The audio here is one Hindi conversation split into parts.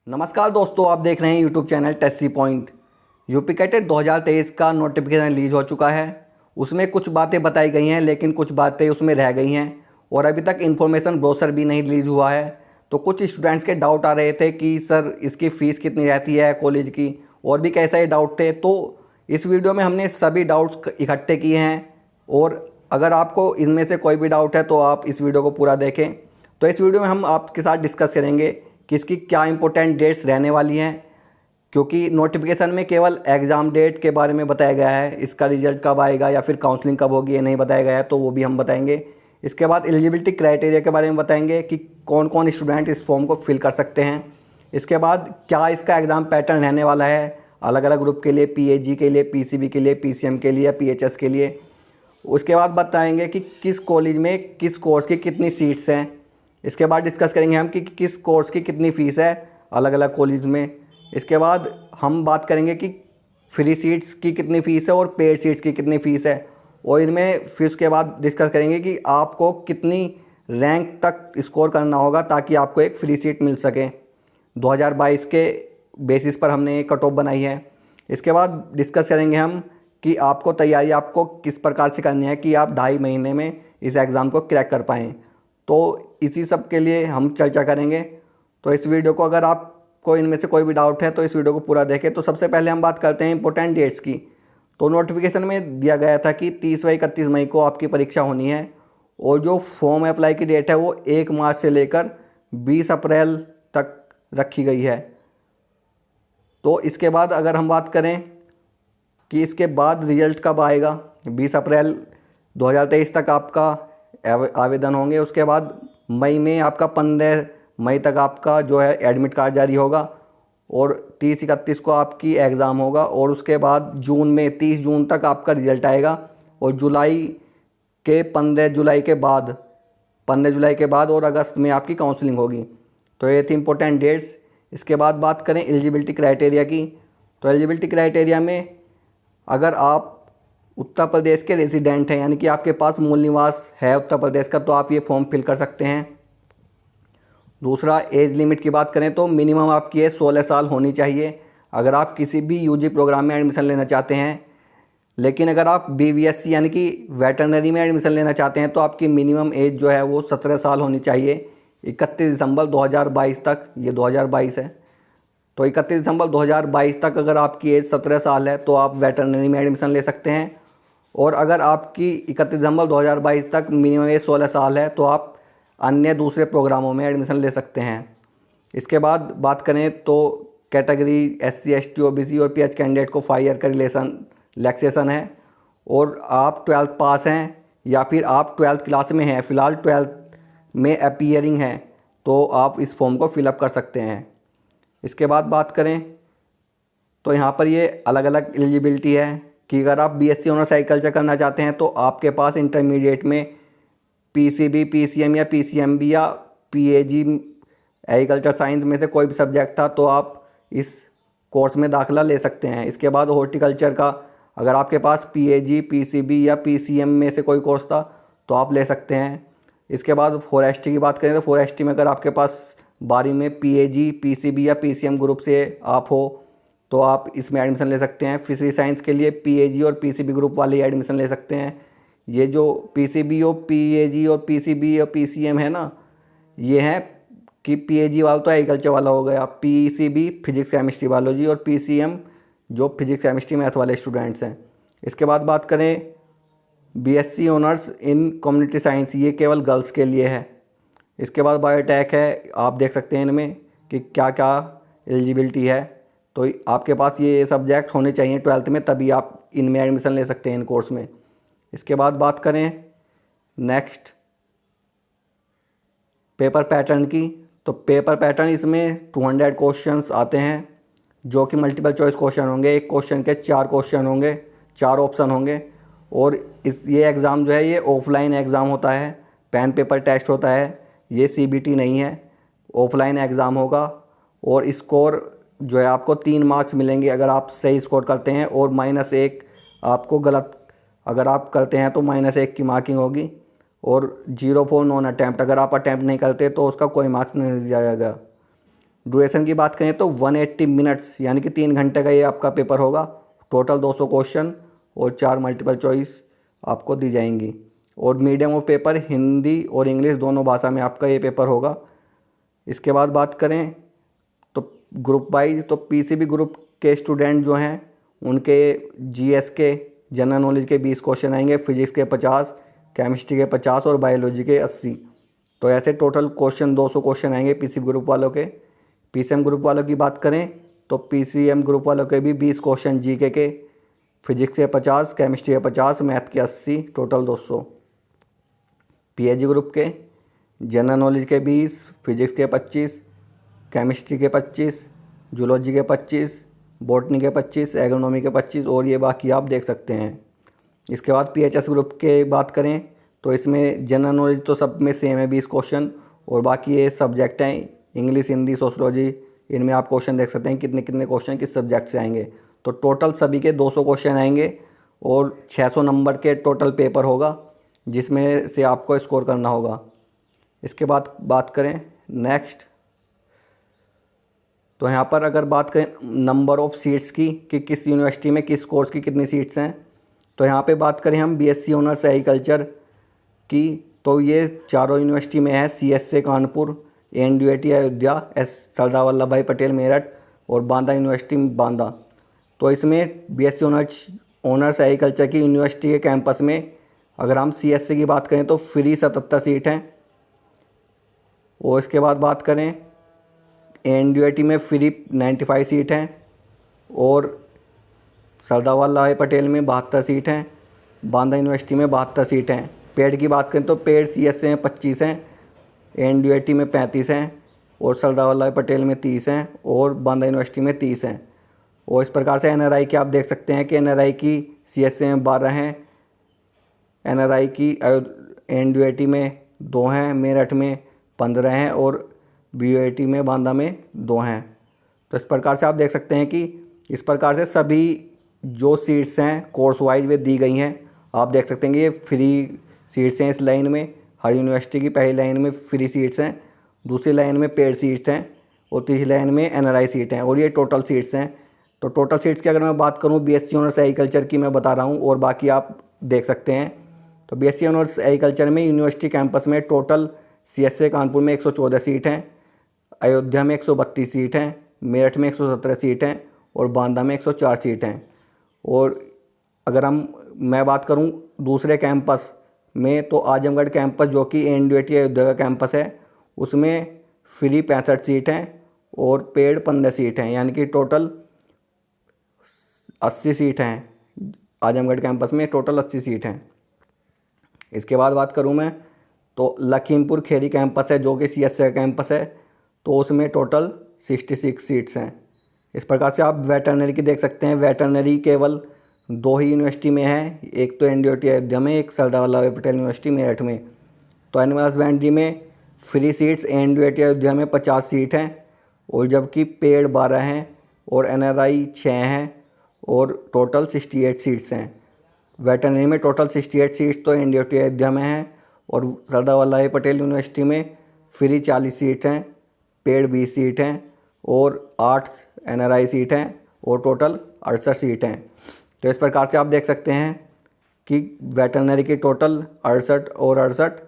नमस्कार दोस्तों, आप देख रहे हैं YouTube channel Tessy point. UP CATET 2023 का नोटिफिकेशन रिलीज हो चुका है। उसमें कुछ बातें बताई गई हैं, लेकिन कुछ बातें उसमें रह गई हैं और अभी तक इन्फॉर्मेशन ब्रोशर भी नहीं रिलीज़ हुआ है। तो कुछ स्टूडेंट्स के डाउट आ रहे थे कि सर इसकी फ़ीस कितनी रहती है कॉलेज की, और भी कैसा ये डाउट थे। तो इस वीडियो में हमने सभी डाउट्स इकट्ठे किए हैं, और अगर आपको इनमें से कोई भी डाउट है तो आप इस वीडियो को पूरा देखें। तो इस वीडियो में हम आपके साथ डिस्कस करेंगे कि इसकी क्या इंपॉर्टेंट डेट्स रहने वाली हैं, क्योंकि नोटिफिकेशन में केवल एग्ज़ाम डेट के बारे में बताया गया है। इसका रिजल्ट कब आएगा या फिर काउंसलिंग कब होगी ये नहीं बताया गया है, तो वो भी हम बताएंगे। इसके बाद एलिजिबिलिटी क्राइटेरिया के बारे में बताएंगे कि कौन कौन स्टूडेंट इस फॉर्म को फिल कर सकते हैं। इसके बाद क्या इसका एग्ज़ाम पैटर्न रहने वाला है अलग अलग ग्रुप के लिए, पीएजी के लिए, पीसीबी के लिए, पीसीएम के लिए या पीएचएस के लिए। उसके बाद बताएंगे कि किस कॉलेज में किस कोर्स की कितनी सीट्स हैं। इसके बाद डिस्कस करेंगे हम कि किस कोर्स की कितनी फ़ीस है अलग अलग कॉलेज में। इसके बाद हम बात करेंगे कि फ्री सीट्स की कितनी फ़ीस है और पेड सीट्स की कितनी फ़ीस है, और इनमें फिर उसके बाद डिस्कस करेंगे कि आपको कितनी रैंक तक स्कोर करना होगा ताकि आपको एक फ्री सीट मिल सके। 2022 के बेसिस पर हमने एक कट ऑफ बनाई है। इसके बाद डिस्कस करेंगे हम कि आपको तैयारी आपको किस प्रकार से करनी है कि आप 2.5 महीने में इस एग्ज़ाम को क्रैक कर पाएँ। तो इसी सब के लिए हम चर्चा करेंगे। तो इस वीडियो को अगर आपको इनमें से कोई भी डाउट है तो इस वीडियो को पूरा देखें। तो सबसे पहले हम बात करते हैं इंपॉर्टेंट डेट्स की। तो नोटिफिकेशन में दिया गया था कि 30 व 31 मई को आपकी परीक्षा होनी है, और जो फॉर्म अप्लाई की डेट है वो 1 मार्च से लेकर 20 अप्रैल तक रखी गई है। तो इसके बाद अगर हम बात करें कि इसके बाद रिजल्ट कब आएगा, 20 अप्रैल 2023 तक आपका आवेदन होंगे। उसके बाद मई में आपका 15 मई तक आपका जो है एडमिट कार्ड जारी होगा, और 30-31 को आपकी एग्ज़ाम होगा, और उसके बाद जून में 30 जून तक आपका रिज़ल्ट आएगा, और जुलाई के 15 जुलाई के बाद और अगस्त में आपकी काउंसलिंग होगी। तो ये थी इंपॉर्टेंट डेट्स। इसके बाद बात करें एलिजिबिलिटी क्राइटेरिया की। तो एलिजिबिलिटी क्राइटेरिया में अगर आप उत्तर प्रदेश के रेजिडेंट हैं, यानी कि आपके पास मूल निवास है उत्तर प्रदेश का, तो आप ये फॉर्म फिल कर सकते हैं। दूसरा, एज लिमिट की बात करें तो मिनिमम आपकी एज 16 साल होनी चाहिए अगर आप किसी भी यूजी प्रोग्राम में एडमिशन लेना चाहते हैं। लेकिन अगर आप बीवीएससी यानी कि वेटरनरी में एडमिशन लेना चाहते हैं तो आपकी मिनिमम एज जो है वो 17 साल होनी चाहिए 31 दिसंबर 2022 तक। ये 2022 है, तो 31 दिसंबर 2022 तक अगर आपकी एज 17 साल है तो आप वेटरनरी में एडमिशन ले सकते हैं। और अगर आपकी 31 दिसंबर 2022 तक मिनिमम एज 16 साल है तो आप अन्य दूसरे प्रोग्रामों में एडमिशन ले सकते हैं। इसके बाद बात करें तो कैटेगरी SC ST OBC और PH कैंडिडेट को 5 ईयर का रिलैक्सेशन है, और आप 12th पास हैं या फिर आप 12th क्लास में हैं, फ़िलहाल 12th में अपीयरिंग हैं, तो आप इस फॉर्म को फिलअप कर सकते हैं। इसके बाद बात करें तो यहाँ पर ये अलग अलग एलिजिबिलिटी है कि अगर आप BSc ऑनर्स एग्रीकल्चर करना चाहते हैं तो आपके पास इंटरमीडिएट में PCB, PCM या PCMB या PAG एग्रीकल्चर साइंस में से कोई भी सब्जेक्ट था तो आप इस कोर्स में दाखिला ले सकते हैं। इसके बाद हॉर्टिकल्चर का अगर आपके पास PAG, PCB या PCM में से कोई कोर्स था तो आप ले सकते हैं। इसके बाद फॉरेस्ट्री की बात करें तो फॉरेस्ट्री में अगर आपके पास 12वीं में PAG, PCB या PCM ग्रुप से आप हो तो आप इसमें एडमिशन ले सकते हैं। फिशरी साइंस के लिए PAG और PCB ग्रुप वाले एडमिशन ले सकते हैं। ये जो PCB और PAG और PCB और PCM है ना, ये हैं कि PAG वाला तो एग्रीकल्चर वाला हो गया, PCB फिजिक्स केमिस्ट्री बायोलॉजी, और PCM जो फिजिक्स केमिस्ट्री मैथ वाले स्टूडेंट्स हैं। इसके बाद बात करें BSc honours in community science, ये केवल गर्ल्स के लिए है। इसके बाद बायोटेक है, आप देख सकते हैं इनमें कि क्या क्या एलिजिबिलिटी है। तो आपके पास ये सब्जेक्ट होने चाहिए 12th में, तभी आप इनमें एडमिशन ले सकते हैं इन कोर्स में। इसके बाद बात करें नेक्स्ट पेपर पैटर्न की। तो पेपर पैटर्न इसमें 200 क्वेश्चंस आते हैं जो कि मल्टीपल चॉइस क्वेश्चन होंगे। एक क्वेश्चन के 4 क्वेश्चन होंगे, 4 ऑप्शन होंगे। और ये एग्ज़ाम जो है ये ऑफलाइन एग्ज़ाम होता है, पेन पेपर टेस्ट होता है, ये CBT नहीं है, ऑफलाइन एग्ज़ाम होगा। और स्कोर जो है आपको 3 मार्क्स मिलेंगे अगर आप सही स्कोर करते हैं, और -1 आपको गलत अगर आप करते हैं तो -1 की मार्किंग होगी, और 0 फॉर नॉन अटैम्प्ट, अगर आप अटैम्प्ट नहीं करते तो उसका कोई मार्क्स नहीं दिया जाएगा। ड्यूरेशन की बात करें तो 180 मिनट्स यानी कि 3 घंटे का ये आपका पेपर होगा। टोटल 200 क्वेश्चन और 4 मल्टीपल चॉइस आपको दी जाएंगी। और मीडियम ऑफ पेपर हिंदी और इंग्लिश दोनों भाषा में आपका ये पेपर होगा। इसके बाद बात करें तो ग्रुप वाइज, तो पीसीबी ग्रुप के स्टूडेंट जो हैं उनके जीएस के जनरल नॉलेज के 20 क्वेश्चन आएंगे, फिजिक्स के 50, केमिस्ट्री के 50 और बायोलॉजी के 80। तो ऐसे टोटल क्वेश्चन 200 क्वेश्चन आएंगे पीसीबी ग्रुप वालों के। पीसीएम ग्रुप वालों की बात करें तो पीसीएम ग्रुप वालों के भी 20 क्वेश्चन जीके के, फिजिक्स के 50, केमिस्ट्री के 50, मैथ के 80, टोटल 200। पीएचडी ग्रुप के जनरल नॉलेज के 20, फिजिक्स के 25, केमिस्ट्री के 25, जूलॉजी के 25, बॉटनी के 25, एग्रोनॉमी के 25 और ये बाकी आप देख सकते हैं। इसके बाद पीएचएस ग्रुप के बात करें तो इसमें जनरल नॉलेज तो सब में सेम है 20 क्वेश्चन, और बाकी ये सब्जेक्ट हैं इंग्लिश, हिंदी, सोशलॉजी, इनमें आप क्वेश्चन देख सकते हैं कितने कितने क्वेश्चन किस सब्जेक्ट से आएंगे। तो टोटल सभी के 200 क्वेश्चन आएंगे और 600 नंबर के टोटल पेपर होगा जिसमें से आपको स्कोर करना होगा। इसके बाद बात करें नेक्स्ट, तो यहाँ पर अगर बात करें नंबर ऑफ़ सीट्स की कि किस यूनिवर्सिटी में किस कोर्स की कितनी सीट्स हैं, तो यहाँ पे बात करें हम बीएससी ऑनर्स एग्रीकल्चर की, तो ये चारों यूनिवर्सिटी में है, सीएसए कानपुर, एनयूएटी अयोध्या, सरदार वल्लभ भाई पटेल मेरठ और बांदा यूनिवर्सिटी बांदा। तो इसमें बीएससी ऑनर्स एग्रीकल्चर की यूनिवर्सिटी के कैंपस में अगर हम सीएसए की बात करें तो फ्री 77 सीट हैं। और इसके बाद बात करें एनयूएटी में फ्री 95 सीट हैं और सरदार वल्लभ भाई पटेल में 72 सीट हैं, बांदा यूनिवर्सिटी में 72 सीट हैं। पेड की बात करें तो पेड सीएसए में 25 हैं, एनयूएटी में 35 हैं और सरदार वल्लभ भाई पटेल में 30 हैं और बांदा यूनिवर्सिटी में 30 हैं। और इस प्रकार से एनआरआई की आप देख सकते हैं कि एनआरआई की सीएसए में 12 हैं, एनआरआई की एनयूएटी में 2 हैं, मेरठ में 15 हैं और बीयूएटी में बांदा में 2 हैं। तो इस प्रकार से आप देख सकते हैं कि इस प्रकार से सभी जो सीट्स हैं कोर्स वाइज वे दी गई हैं। आप देख सकते हैं कि ये फ्री सीट्स हैं इस लाइन में, हर यूनिवर्सिटी की पहली लाइन में फ्री सीट्स हैं, दूसरी लाइन में पेड सीट्स हैं और तीसरी लाइन में एनआरआई सीट हैं और ये टोटल सीट्स हैं। तो टोटल सीट्स की अगर मैं बात करूँ बीएससी ऑनर्स एग्रीकल्चर की मैं बता रहा हूँ और बाकी आप देख सकते हैं। तो बीएससी ऑनर्स एग्रीकल्चर में यूनिवर्सिटी कैंपस में टोटल सीएसए कानपुर में 114 सीट हैं, अयोध्या में 132 सीट हैं, मेरठ में 117 सीट हैं और बांदा में 104 सीट हैं। और अगर मैं बात करूं दूसरे कैंपस में तो आजमगढ़ कैंपस जो कि एनयूएटी अयोध्या का कैंपस है उसमें फ्री 65 सीट हैं और पेड 15 सीट हैं, यानी कि टोटल 80 सीट हैं। आजमगढ़ कैंपस में टोटल 80 सीट हैं। इसके बाद बात करूं मैं तो लखीमपुर खेरी कैंपस है जो कि सीएसए का कैंपस है, तो उसमें टोटल 66 सीट्स हैं। इस प्रकार से आप वेटरनरी की देख सकते हैं, वेटरनरी केवल 2 ही यूनिवर्सिटी में है, एक तो एनयूएटी अयोध्या में, एक सरदार वल्लभ भाई पटेल यूनिवर्सिटी मेरठ में। तो एनिमल हस्बेंड्री में फ्री सीट्स एनयूएटी अयोध्या में 50 सीट हैं और जबकि पेड 12 हैं और एनआरआई 6 हैं और टोटल 68 सीट्स हैं। वेटरनरी में टोटल 68 सीट्स तो एनयूएटी अयोध्या में हैं और सरदार वल्लभ भाई पटेल यूनिवर्सिटी में फ्री 40 सीट हैं, पेड 20 सीट हैं और 8 एनआरआई सीट हैं और टोटल 68 सीट हैं। तो इस प्रकार से आप देख सकते हैं कि वेटरनरी की टोटल 68 और 68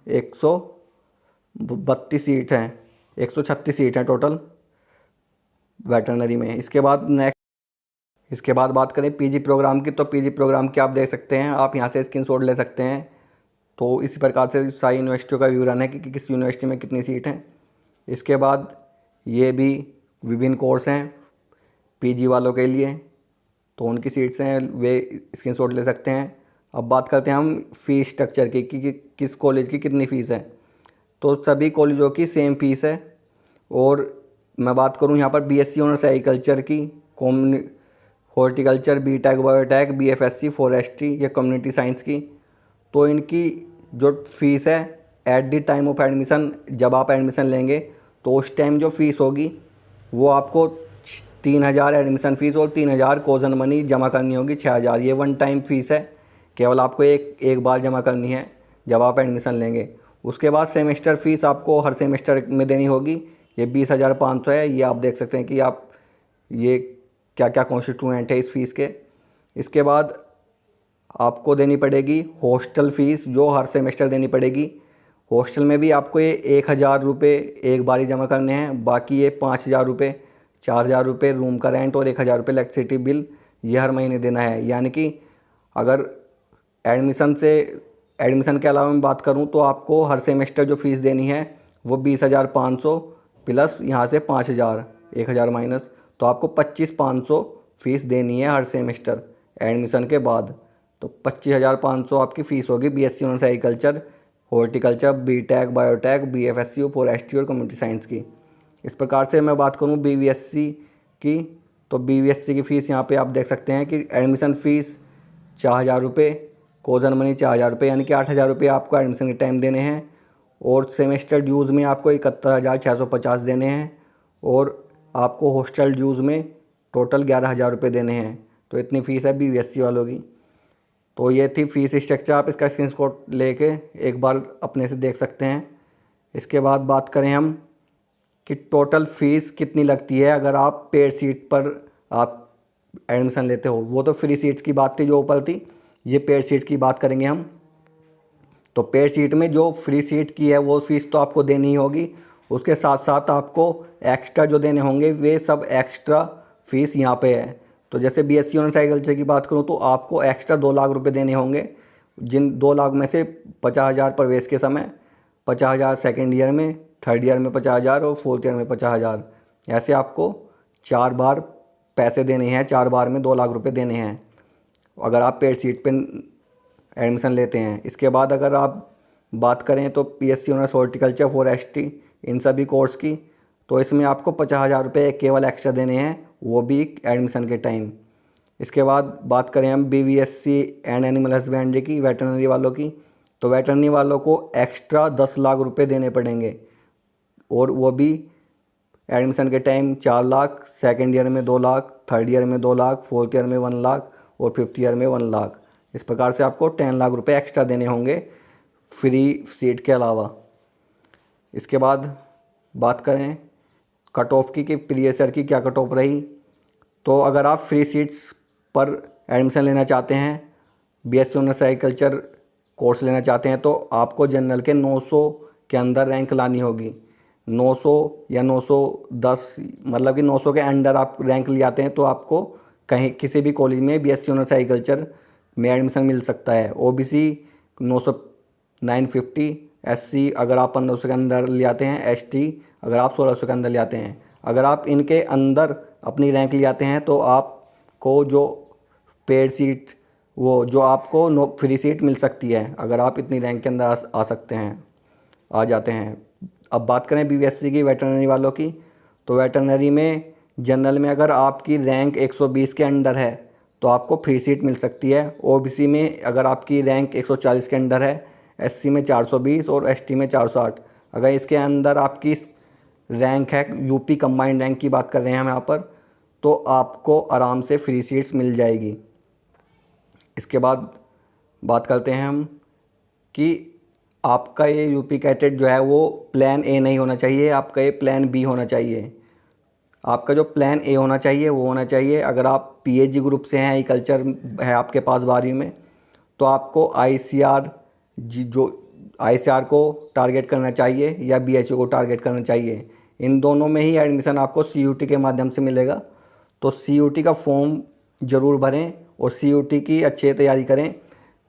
132 सीट हैं, 136 सीट हैं टोटल वेटरनरी में। इसके बाद बात करें पीजी प्रोग्राम की, तो पीजी प्रोग्राम की आप देख सकते हैं, आप यहाँ से स्क्रीनशॉट ले सकते हैं। तो इसी प्रकार से सारी यूनिवर्सिटियों का विवरण है कि किस यूनिवर्सिटी में कितनी सीट हैं। इसके बाद ये भी विभिन्न कोर्स हैं पीजी वालों के लिए, तो उनकी सीट्स हैं, वे स्क्रीनशॉट ले सकते हैं। अब बात करते हैं हम फ़ीस स्ट्रक्चर की कि किस कॉलेज की कितनी फ़ीस है। तो सभी कॉलेजों की सेम फ़ीस है। और मैं बात करूं यहाँ पर बीएससी ऑनर्स एग्रीकल्चर की, horticulture, BTech, biotech, BFSc, forestry या कम्युनिटी साइंस की, तो इनकी जो फ़ीस है at the time of admission, जब आप एडमिशन लेंगे तो उस टाइम जो फ़ीस होगी वो आपको 3000 एडमिशन फ़ीस और 3000 कॉजन मनी जमा करनी होगी, 6000। ये वन टाइम फ़ीस है, केवल आपको एक बार जमा करनी है जब आप एडमिशन लेंगे। उसके बाद सेमेस्टर फ़ीस आपको हर सेमेस्टर में देनी होगी, ये 20,500 है। ये आप देख सकते हैं कि आप ये क्या क्या कॉन्स्टिट्यूएंट है इस फीस के। इसके बाद आपको देनी पड़ेगी हॉस्टल फ़ीस, जो हर सेमेस्टर देनी पड़ेगी। हॉस्टल में भी आपको ये 1,000 रुपये एक बार ही जमा करने हैं, बाकी ये 5,000 रुपये, 4,000 रुपये रूम का रेंट और 1,000 रुपये इलेक्ट्रिसिटी बिल ये हर महीने देना है। यानी कि अगर एडमिशन के अलावा मैं बात करूं तो आपको हर सेमेस्टर जो फ़ीस देनी है वो 20,500 प्लस यहाँ से 5,000, 1,000 माइनस, तो आपको 25,500 फ़ीस देनी है हर सेमेस्टर एडमिशन के बाद। तो 25,500 आपकी फ़ीस होगी BSc honours agriculture, horticulture, BTech, biotech, BFSc, forestry और कम्युनिटी साइंस की। इस प्रकार से मैं बात करूँ बीवीएससी की, तो बीवीएससी की फ़ीस यहाँ पे आप देख सकते हैं कि एडमिशन फ़ीस 4,000 रुपये, कोजन मनी 4,000 रुपये, यानी कि 8,000 रुपये आपको एडमिशन के टाइम देने हैं। और सेमेस्टर ड्यूज़ में आपको 71,650 देने हैं और आपको हॉस्टल ड्यूज़ में टोटल 11,000 रुपये देने हैं। तो इतनी फ़ीस है बीवीएससी वालों की। तो ये थी फ़ीस स्ट्रक्चर, आप इसका स्क्रीनशॉट लेके एक बार अपने से देख सकते हैं। इसके बाद बात करें हम कि टोटल फ़ीस कितनी लगती है अगर आप पेड सीट पर आप एडमिशन लेते हो। वो तो फ्री सीट्स की बात थी जो ऊपर थी, ये पेड सीट की बात करेंगे हम। तो पेड सीट में जो फ्री सीट की है वो फ़ीस तो आपको देनी ही होगी, उसके साथ साथ आपको एक्स्ट्रा जो देने होंगे वे सब एक्स्ट्रा फ़ीस यहाँ पे है। तो जैसे बीएससी ऑनर्स एग्रीकल्चर की बात करूँ तो आपको एक्स्ट्रा 2 लाख रुपए देने होंगे, जिन 2 लाख में से 50,000 प्रवेश के समय, 50,000 सेकेंड ईयर में, थर्ड ईयर में 50,000 और फोर्थ ईयर में 50,000। ऐसे आपको 4 बार पैसे देने हैं, 4 बार में 2 लाख रुपए देने हैं अगर आप पेड सीट पे एडमिशन लेते हैं। इसके बाद अगर आप बात करें तो बीएससी ऑनर्स हॉर्टिकल्चर, फॉरेस्ट्री, इन सभी कोर्स की, तो इसमें आपको 50,000 रुपये केवल एक्स्ट्रा देने हैं, वो भी एडमिशन के टाइम। इसके बाद बात करें हम बीवीएससी एंड एनिमल हस्बेंड्री की, वेटरनरी वालों की, तो वेटरनरी वालों को एक्स्ट्रा 10 लाख रुपए देने पड़ेंगे और वो भी एडमिशन के टाइम 4 लाख, सेकेंड ईयर में 2 लाख, थर्ड ईयर में 2 लाख, फोर्थ ईयर में 1 लाख और फिफ्थ ईयर में 1 लाख। इस प्रकार से आपको 10 लाख रुपए एक्स्ट्रा देने होंगे फ्री सीट के अलावा। इसके बाद बात करें कट ऑफ की कि प्रीवियस ईयर की क्या कट ऑफ रही, तो अगर आप फ्री सीट्स पर एडमिशन लेना चाहते हैं, बीएससी ऑनर्स एग्रीकल्चर कोर्स लेना चाहते हैं, तो आपको जनरल के 900 के अंदर रैंक लानी होगी। 900 या 910, मतलब कि 900 के अंडर आप रैंक ले आते हैं तो आपको कहीं किसी भी कॉलेज में बीएससी ऑनर्स एग्रीकल्चर में एडमिशन मिल सकता है। ओबीसी 900, 950, एससी अगर आप 1500 के अंदर ले आते हैं, एसटी अगर आप 1600 के अंदर ले आते हैं। अगर आप इनके अंदर अपनी रैंक ले आते हैं तो आपको जो पेड सीट, वो जो आपको फ्री सीट मिल सकती है अगर आप इतनी रैंक के अंदर आ सकते हैं, आ जाते हैं। अब बात करें बीवीएससी की, वेटरनरी वालों की, तो वेटरनरी में जनरल में अगर आपकी रैंक 120 के अंडर है तो आपको फ्री सीट मिल सकती है। ओबीसी में अगर आपकी रैंक 140 के अंडर है, एससी में 420 और एसटी में 408। अगर इसके अंदर आपकी रैंक है, यूपी कंबाइंड रैंक की बात कर रहे हैं हम यहाँ पर, तो आपको आराम से फ्री सीट्स मिल जाएगी। इसके बाद बात करते हैं हम कि आपका ये यूपी कैटेट जो है वो प्लान ए नहीं होना चाहिए, आपका ये प्लान बी होना चाहिए। आपका जो प्लान ए होना चाहिए वो होना चाहिए, अगर आप पीएचडी ग्रुप से हैं, एग्रीकल्चर है आपके पास 12वीं में, तो आपको आईसीआर को टारगेट करना चाहिए या बीएचयू को टारगेट करना चाहिए। इन दोनों में ही एडमिशन आपको सीयूटी के माध्यम से मिलेगा। तो सीयूटी का फॉर्म ज़रूर भरें और सीयूटी की अच्छी तैयारी करें।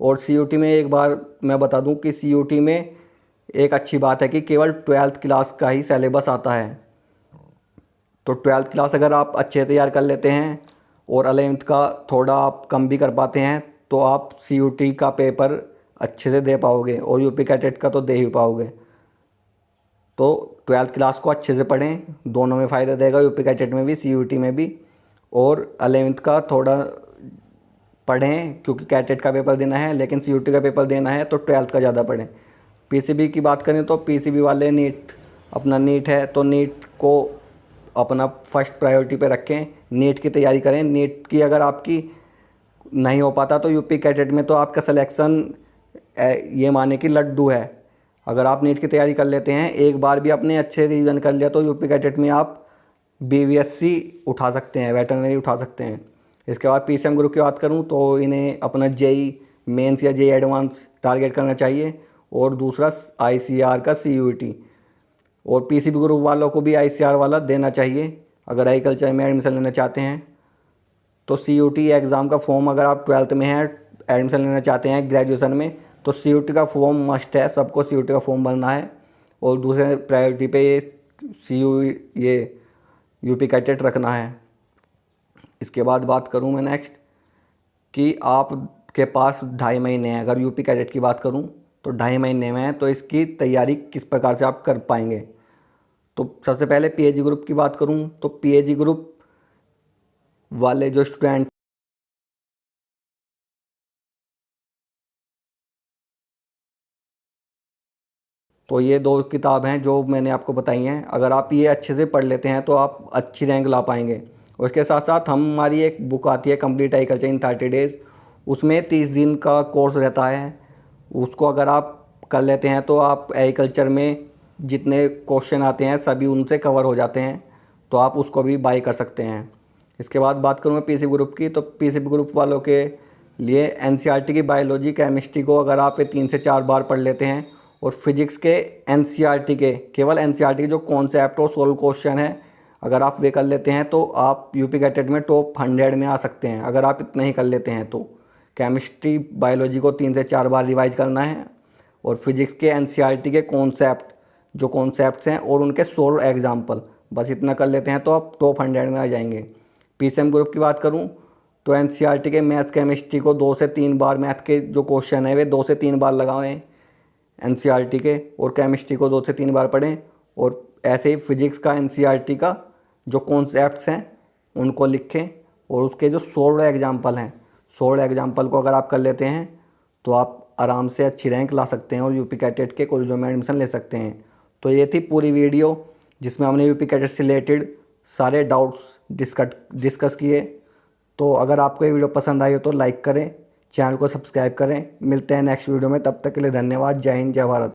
और सीयूटी में एक बार मैं बता दूं कि सीयूटी में एक अच्छी बात है कि केवल 12th क्लास का ही सिलेबस आता है। तो 12th क्लास अगर आप अच्छे तैयार कर लेते हैं और 11th का थोड़ा आप कम भी कर पाते हैं तो आप सीयूटी का पेपर अच्छे से दे पाओगे और यूपी कैटेट का तो दे ही पाओगे। तो 12th क्लास को अच्छे से पढ़ें, दोनों में फ़ायदा देगा, यूपी कैटेट में भी, सीयूटी में भी। और 11th का थोड़ा पढ़ें क्योंकि कैटेट का पेपर देना है, लेकिन सीयूटी का पेपर देना है तो 12th का ज़्यादा पढ़ें। पीसीबी की बात करें तो पीसीबी वाले नीट है तो नीट को अपना फर्स्ट प्रायोरिटी पे रखें, नीट की तैयारी करें। नीट की अगर आपकी नहीं हो पाता तो यूपी कैटेट में तो आपका सिलेक्शन ये माने कि लड्डू है। अगर आप नीट की तैयारी कर लेते हैं, एक बार भी आपने अच्छे रिवीजन कर लिया, तो यूपी कैडेट में आप BVSC उठा सकते हैं, वेटरनरी उठा सकते हैं। इसके बाद PCM ग्रुप की बात करूं तो इन्हें अपना JEE मेंस या JEE एडवांस टारगेट करना चाहिए, और दूसरा ICAR का CUET, और PCB ग्रुप वालों को भी ICAR वाला देना चाहिए। अगर एग्रीकल्चर में एडमिशन लेना चाहते हैं तो CUET एग्ज़ाम का फॉर्म, अगर आप 12th में हैं, एडमिशन लेना चाहते हैं ग्रेजुएशन में, तो CUET का फॉर्म मस्ट है, सबको CUET का फॉर्म भरना है। और दूसरे प्रायोरिटी पे ये यूपी कैडेट रखना है। इसके बाद बात करूं मैं नेक्स्ट कि आपके पास 2.5 महीने हैं। अगर यूपी कैडेट की बात करूं तो 2.5 महीने में है, तो इसकी तैयारी किस प्रकार से आप कर पाएंगे। तो सबसे पहले PAG ग्रुप की बात करूं तो PAG ग्रुप वाले जो स्टूडेंट तो ये 2 किताब हैं जो मैंने आपको बताई हैं। अगर आप ये अच्छे से पढ़ लेते हैं तो आप अच्छी रैंक ला पाएंगे। और इसके साथ साथ हमारी एक बुक आती है कंप्लीट एग्रीकल्चर इन 30 डेज़, उसमें 30 दिन का कोर्स रहता है। उसको अगर आप कर लेते हैं तो आप एग्रीकल्चर में जितने क्वेश्चन आते हैं सभी उनसे कवर हो जाते हैं, तो आप उसको भी बाय कर सकते हैं। इसके बाद बात करूँगा PCB ग्रुप की, तो PCB ग्रुप वालों के लिए NCERT की बायोलॉजी केमिस्ट्री को अगर आप 3 से 4 बार पढ़ लेते हैं, और फिजिक्स के NCERT के केवल NCERT के जो कॉन्सेप्ट और सोल्व क्वेश्चन है, अगर आप वे कर लेते हैं तो आप यूपी कैडेट में टॉप 100 में आ सकते हैं। अगर आप इतना ही कर लेते हैं तो केमिस्ट्री बायोलॉजी को 3 से 4 बार रिवाइज करना है, और फिजिक्स के NCERT के कॉन्सेप्ट जो कॉन्सेप्ट्स हैं और उनके सोल्व एग्जाम्पल, बस इतना कर लेते हैं तो आप टॉप 100 में आ जाएंगे। PCM ग्रुप की बात करूँ तो NCERT के मैथ्स केमिस्ट्री को 2 से 3 बार, मैथ के जो क्वेश्चन है वे 2 से 3 बार लगाएं NCERT के, और केमिस्ट्री को 2 से 3 बार पढ़ें। और ऐसे ही फिजिक्स का NCERT का जो कॉन्सेप्ट्स हैं उनको लिखें, और उसके जो सोल्व एग्जाम्पल हैं, सोल्व एग्जाम्पल को अगर आप कर लेते हैं तो आप आराम से अच्छी रैंक ला सकते हैं और यूपी कैडेट के कॉलेजों में एडमिशन ले सकते हैं। तो ये थी पूरी वीडियो जिसमें हमने यूपी कैडेट से रिलेटेड सारे डाउट्स डिस्कस किए। तो अगर आपको ये वीडियो पसंद आई हो तो लाइक करें, चैनल को सब्सक्राइब करें। मिलते हैं नेक्स्ट वीडियो में, तब तक के लिए धन्यवाद। जय हिंद, जय भारत।